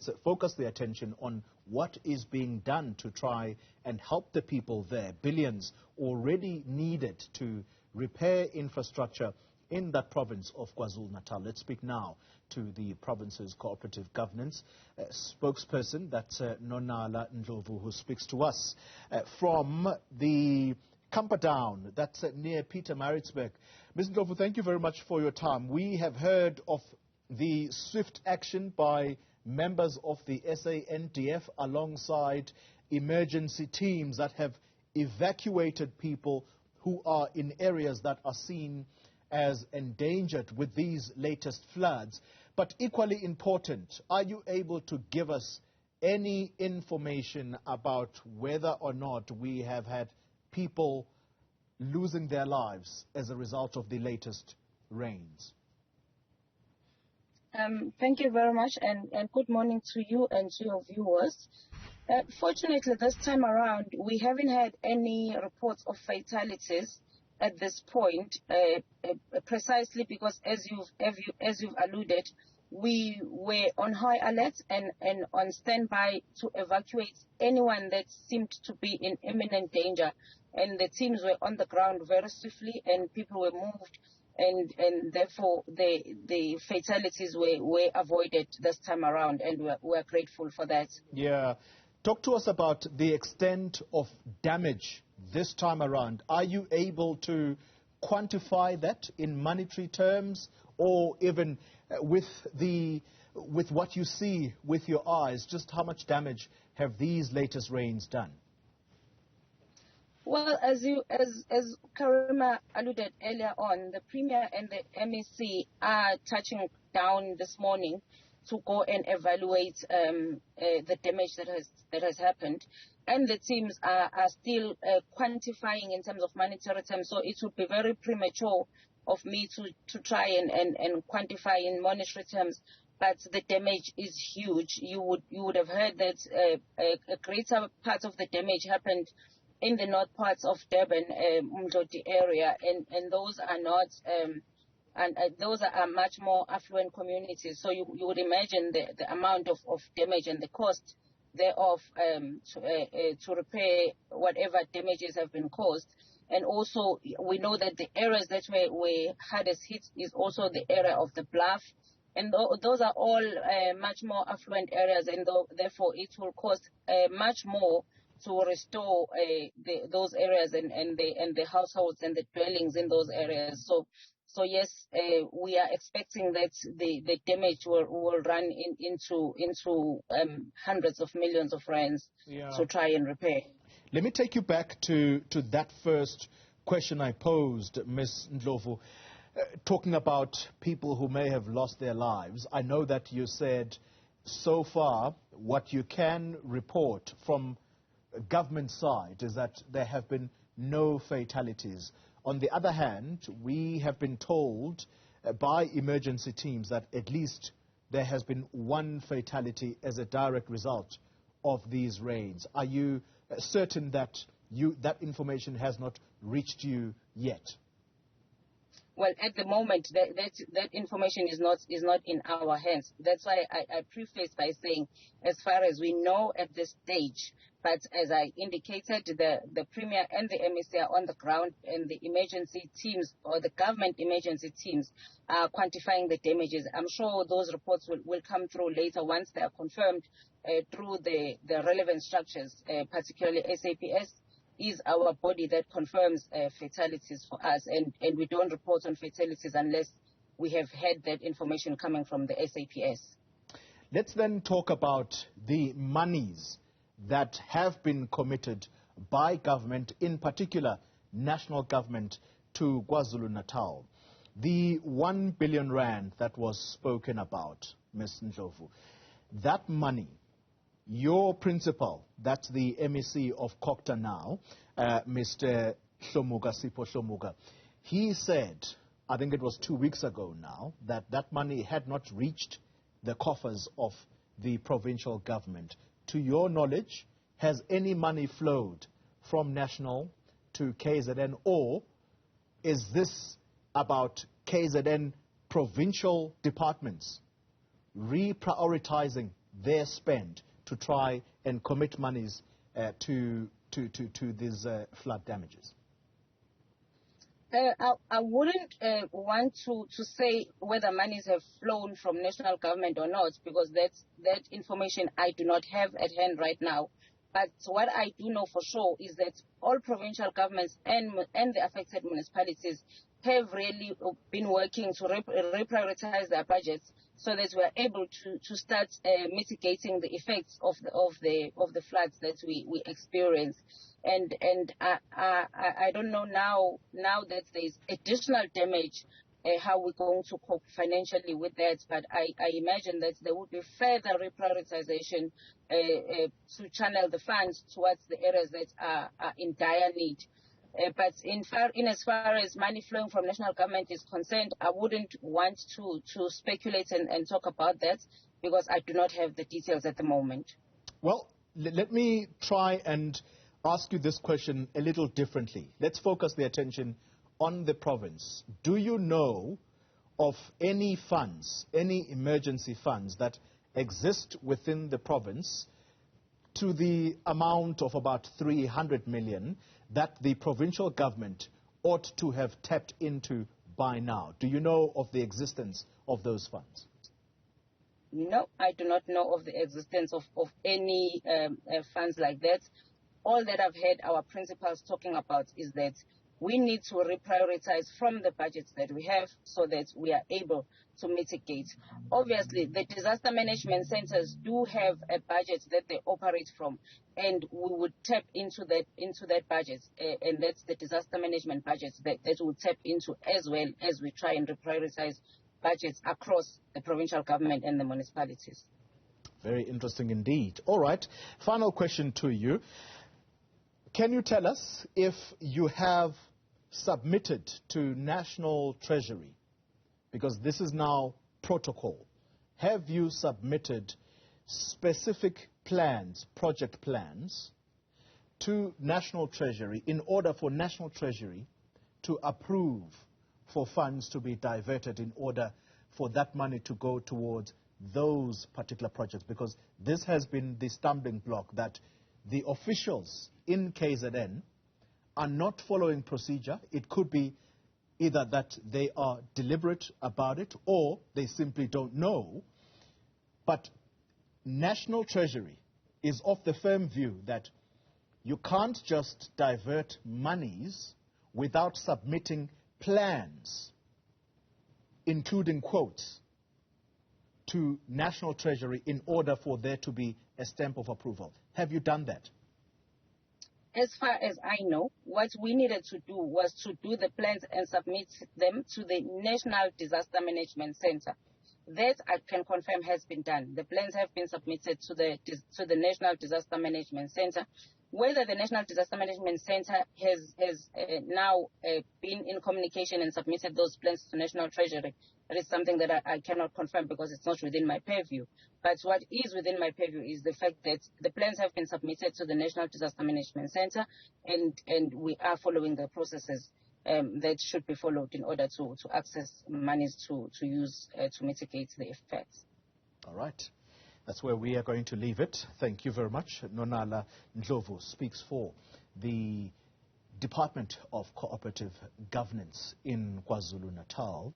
let's focus the attention on what is being done to try and help the people there. Billions already needed to repair infrastructure in that province of KwaZulu-Natal. Let's speak now to the province's cooperative governance spokesperson, that's Nonala Ndlovu, who speaks to us from the Camperdown, that's near Pietermaritzburg. Ms. Ndlovu, thank you very much for your time. We have heard of the swift action by members of the SANDF alongside emergency teams that have evacuated people who are in areas that are seen as endangered with these latest floods. But equally important, are you able to give us any information about whether or not we have had people losing their lives as a result of the latest rains? Thank you very much, and good morning to you and to your viewers. Fortunately, this time around, we haven't had any reports of fatalities at this point, precisely because, as you've alluded, we were on high alert and on standby to evacuate anyone that seemed to be in imminent danger. And the teams were on the ground very swiftly, and people were moved, and therefore the fatalities were avoided this time around, and we're grateful for that. Yeah. Talk to us about the extent of damage this time around. Are you able to quantify that in monetary terms, or even with what you see with your eyes? Just how much damage have these latest rains done? Well, as Karima alluded earlier on, the Premier and the MEC are touching down this morning to go and evaluate the damage that has happened, and the teams are still quantifying in terms of monetary terms. So it would be very premature of me to try and quantify in monetary terms. But the damage is huge. You would have heard that a greater part of the damage happened in the north parts of Durban, Ndlovu area, and those are not. Those are much more affluent communities. So you would imagine the amount of damage and the cost thereof to repair whatever damages have been caused. And also, we know that the areas that were hardest hit is also the area of the Bluff. And those are all much more affluent areas, and therefore it will cost much more to restore those areas and the households and the dwellings in those areas. So yes, we are expecting that the damage will run into hundreds of millions of rands to try and repair. Let me take you back to that first question I posed, Ms. Ndlovu, talking about people who may have lost their lives. I know that you said so far what you can report from government side is that there have been no fatalities. On the other hand, we have been told by emergency teams that at least there has been one fatality as a direct result of these rains. Are you certain that that information has not reached you yet? Well, at the moment, that information is not in our hands. That's why I preface by saying, as far as we know at this stage. But as I indicated, the Premier and the MEC are on the ground, and the emergency teams, or the government emergency teams, are quantifying the damages. I'm sure those reports will come through later once they are confirmed through the relevant structures, particularly SAPS is our body that confirms fatalities for us, and we don't report on fatalities unless we have had that information coming from the SAPS. Let's then talk about the monies that have been committed by government, in particular national government, to KwaZulu-Natal. The 1 billion rand that was spoken about, Ms. Ndlovu, that money, your principal, that's the MEC of Kokta now, Mr. Sipho Hlomuga, he said, I think it was 2 weeks ago now, that that money had not reached the coffers of the provincial government. To your knowledge, has any money flowed from national to KZN, or is this about KZN provincial departments reprioritizing their spend to try and commit monies to these flood damages? I wouldn't want to say whether monies have flown from national government or not, because that information I do not have at hand right now. But what I do know for sure is that all provincial governments and the affected municipalities have really been working to reprioritize their budgets so that we are able to start mitigating the effects of the floods that we experience. And I don't know now that there is additional damage, how we're going to cope financially with that. But I imagine that there would be further reprioritization to channel the funds towards the areas that are in dire need. But in as far as money flowing from national government is concerned, I wouldn't want to speculate and talk about that, because I do not have the details at the moment. Well, let me try and ask you this question a little differently. Let's focus the attention on the province. Do you know of any funds, any emergency funds that exist within the province to the amount of about 300 million that the provincial government ought to have tapped into by now? Do you know of the existence of those funds? No, I do not know of the existence of any funds like that. All that I've heard our principals talking about is that we need to reprioritize from the budgets that we have so that we are able to mitigate. Obviously, the disaster management centers do have a budget that they operate from, and we would tap into that budget, and that's the disaster management budget that we'll tap into, as well as we try and reprioritize budgets across the provincial government and the municipalities. Very interesting indeed. All right, final question to you. Can you tell us if you have submitted to National Treasury, because this is now protocol, have you submitted specific plans, project plans, to National Treasury in order for National Treasury to approve for funds to be diverted in order for that money to go towards those particular projects? Because this has been the stumbling block, that the officials in KZN are not following procedure. It could be either that they are deliberate about it or they simply don't know. But National Treasury is of the firm view that you can't just divert monies without submitting plans, including quotes, to National Treasury in order for there to be a stamp of approval. Have you done that? As far as I know, what we needed to do was to do the plans and submit them to the National Disaster Management Center. That I can confirm has been done. The plans have been submitted to the National Disaster Management Center. Whether the National Disaster Management Center has now been in communication and submitted those plans to National Treasury, that is something that I cannot confirm, because it's not within my purview. But what is within my purview is the fact that the plans have been submitted to the National Disaster Management Center, and we are following the processes that should be followed in order to access monies to use to mitigate the effects. All right. That's where we are going to leave it. Thank you very much. Nonala Ndlovu speaks for the Department of Cooperative Governance in KwaZulu-Natal.